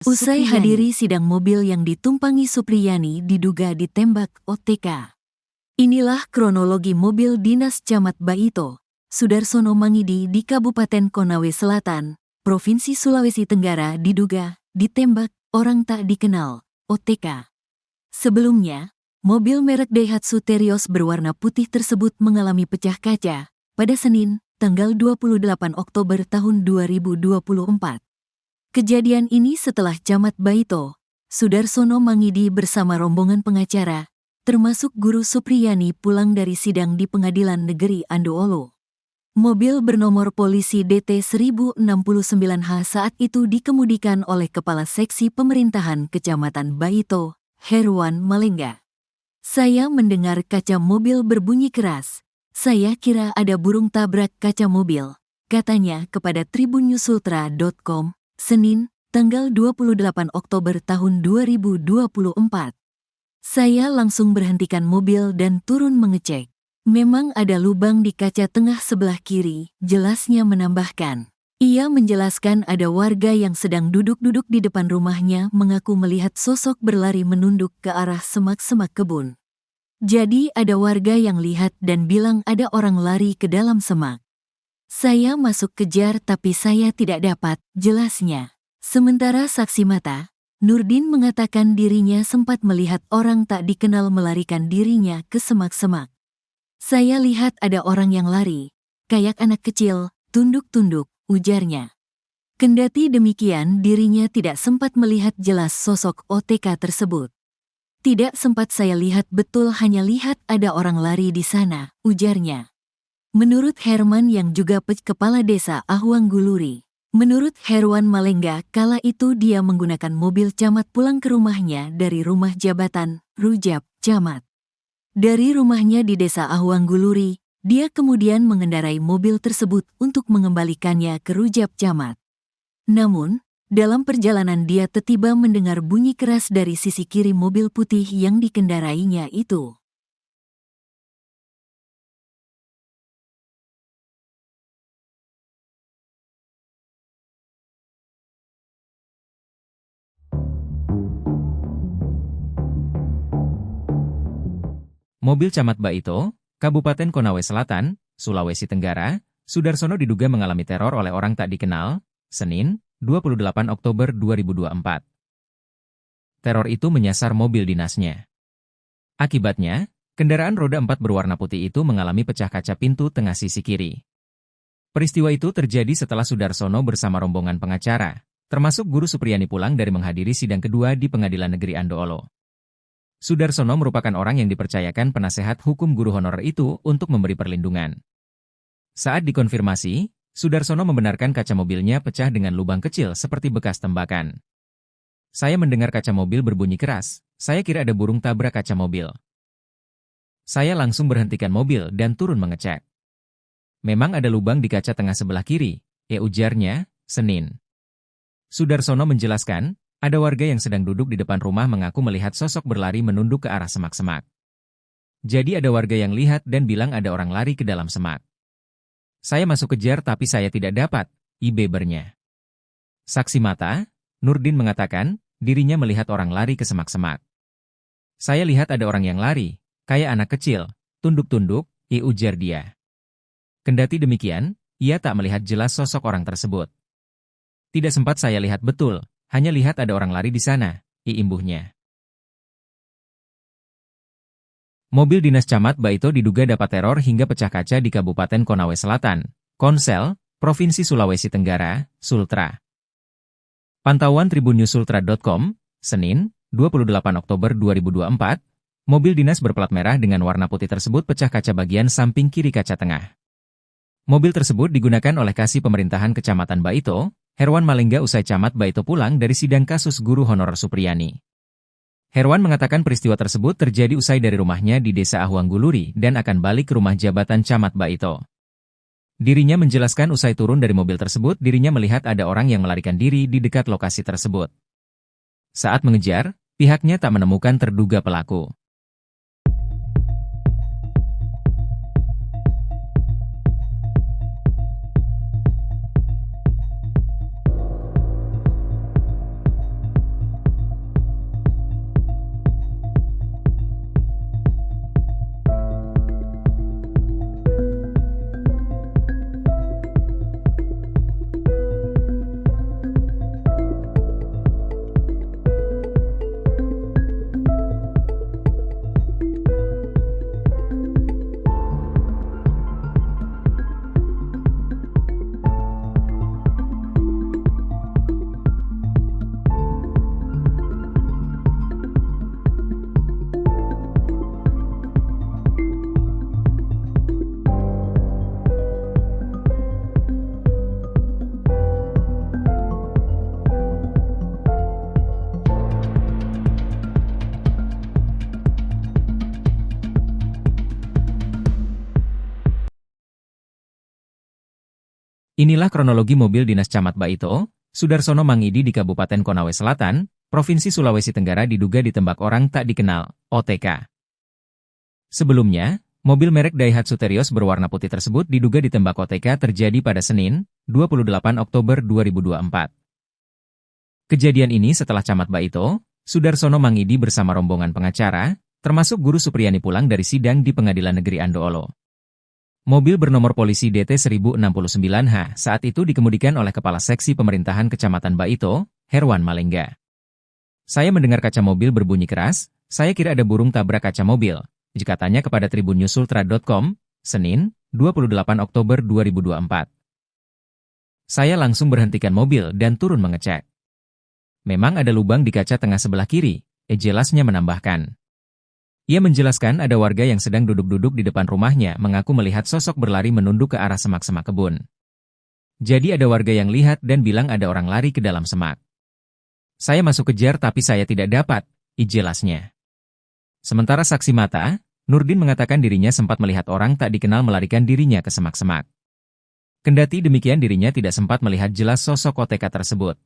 Usai hadiri sidang mobil yang ditumpangi Supriyani diduga ditembak OTK. Inilah kronologi mobil dinas Camat Baito, Sudarsono Mangidi di Kabupaten Konawe Selatan, Provinsi Sulawesi Tenggara diduga ditembak orang tak dikenal, OTK. Sebelumnya, mobil merek Daihatsu Terios berwarna putih tersebut mengalami pecah kaca pada Senin, tanggal 28 Oktober tahun 2024. Kejadian ini setelah Camat Baito, Sudarsono Mangidi bersama rombongan pengacara, termasuk Guru Supriyani pulang dari sidang di Pengadilan Negeri Andoolo. Mobil bernomor polisi DT 1069H saat itu dikemudikan oleh Kepala Seksi Pemerintahan Kecamatan Baito, Herwan Malengga. Saya mendengar kaca mobil berbunyi keras. Saya kira ada burung tabrak kaca mobil, katanya kepada tribunnyusultra.com. Senin, tanggal 28 Oktober tahun 2024. Saya langsung berhentikan mobil dan turun mengecek. Memang ada lubang di kaca tengah sebelah kiri, jelasnya menambahkan. Ia menjelaskan ada warga yang sedang duduk-duduk di depan rumahnya mengaku melihat sosok berlari menunduk ke arah semak-semak kebun. Jadi ada warga yang lihat dan bilang ada orang lari ke dalam semak. Saya masuk kejar tapi saya tidak dapat, jelasnya. Sementara saksi mata, Nurdin mengatakan dirinya sempat melihat orang tak dikenal melarikan dirinya ke semak-semak. Saya lihat ada orang yang lari, kayak anak kecil, tunduk-tunduk, ujarnya. Kendati demikian dirinya tidak sempat melihat jelas sosok OTK tersebut. Tidak sempat saya lihat betul, hanya lihat ada orang lari di sana, ujarnya. Menurut Herman yang juga Kepala Desa Ahwangguluri, menurut Herwan Malengga kala itu dia menggunakan mobil camat pulang ke rumahnya dari rumah jabatan, Rujab, Camat. Dari rumahnya di Desa Ahwangguluri, dia kemudian mengendarai mobil tersebut untuk mengembalikannya ke Rujab Camat. Namun, dalam perjalanan dia tiba-tiba mendengar bunyi keras dari sisi kiri mobil putih yang dikendarainya itu. Mobil Camat Baito, Kabupaten Konawe Selatan, Sulawesi Tenggara, Sudarsono diduga mengalami teror oleh orang tak dikenal, Senin, 28 Oktober 2024. Teror itu menyasar mobil dinasnya. Akibatnya, kendaraan roda 4 berwarna putih itu mengalami pecah kaca pintu tengah sisi kiri. Peristiwa itu terjadi setelah Sudarsono bersama rombongan pengacara, termasuk Guru Supriyani pulang dari menghadiri sidang kedua di Pengadilan Negeri Andoolo. Sudarsono merupakan orang yang dipercayakan penasehat hukum guru honorer itu untuk memberi perlindungan. Saat dikonfirmasi, Sudarsono membenarkan kaca mobilnya pecah dengan lubang kecil seperti bekas tembakan. Saya mendengar kaca mobil berbunyi keras, saya kira ada burung tabrak kaca mobil. Saya langsung berhentikan mobil dan turun mengecek. Memang ada lubang di kaca tengah sebelah kiri, ujarnya, Senin. Sudarsono menjelaskan, ada warga yang sedang duduk di depan rumah mengaku melihat sosok berlari menunduk ke arah semak-semak. Jadi ada warga yang lihat dan bilang ada orang lari ke dalam semak. Saya masuk kejar tapi saya tidak dapat, bebernya. Saksi mata, Nurdin mengatakan, dirinya melihat orang lari ke semak-semak. Saya lihat ada orang yang lari, kayak anak kecil, tunduk-tunduk, ujar dia. Kendati demikian, ia tak melihat jelas sosok orang tersebut. Tidak sempat saya lihat betul. Hanya lihat ada orang lari di sana, imbuhnya. Mobil dinas Camat Baito diduga dapat teror hingga pecah kaca di Kabupaten Konawe Selatan, Konsel, Provinsi Sulawesi Tenggara, Sultra. Pantauan tribunnyusultra.com, Senin, 28 Oktober 2024, mobil dinas berplat merah dengan warna putih tersebut pecah kaca bagian samping kiri kaca tengah. Mobil tersebut digunakan oleh Kasih Pemerintahan Kecamatan Baito, Herwan Malengga usai Camat Baito pulang dari sidang kasus guru honorer Supriyani. Herwan mengatakan peristiwa tersebut terjadi usai dari rumahnya di Desa Ahwangguluri dan akan balik ke rumah jabatan Camat Baito. Dirinya menjelaskan usai turun dari mobil tersebut dirinya melihat ada orang yang melarikan diri di dekat lokasi tersebut. Saat mengejar, pihaknya tak menemukan terduga pelaku. Inilah kronologi mobil Dinas Camat Baito, Sudarsono Mangidi di Kabupaten Konawe Selatan, Provinsi Sulawesi Tenggara diduga ditembak orang tak dikenal, OTK. Sebelumnya, mobil merek Daihatsu Terios berwarna putih tersebut diduga ditembak OTK terjadi pada Senin, 28 Oktober 2024. Kejadian ini setelah Camat Baito, Sudarsono Mangidi bersama rombongan pengacara, termasuk Guru Supriyani pulang dari sidang di Pengadilan Negeri Andoolo. Mobil bernomor polisi DT 1069H saat itu dikemudikan oleh Kepala Seksi Pemerintahan Kecamatan Baito, Herwan Malengga. Saya mendengar kaca mobil berbunyi keras, saya kira ada burung tabrak kaca mobil, katanya kepada tribunnyusultra.com, Senin, 28 Oktober 2024. Saya langsung berhentikan mobil dan turun mengecek. Memang ada lubang di kaca tengah sebelah kiri, jelasnya menambahkan. Ia menjelaskan ada warga yang sedang duduk-duduk di depan rumahnya mengaku melihat sosok berlari menunduk ke arah semak-semak kebun. Jadi ada warga yang lihat dan bilang ada orang lari ke dalam semak. Saya masuk kejar tapi saya tidak dapat, jelasnya. Sementara saksi mata, Nurdin mengatakan dirinya sempat melihat orang tak dikenal melarikan dirinya ke semak-semak. Kendati demikian dirinya tidak sempat melihat jelas sosok OTK tersebut.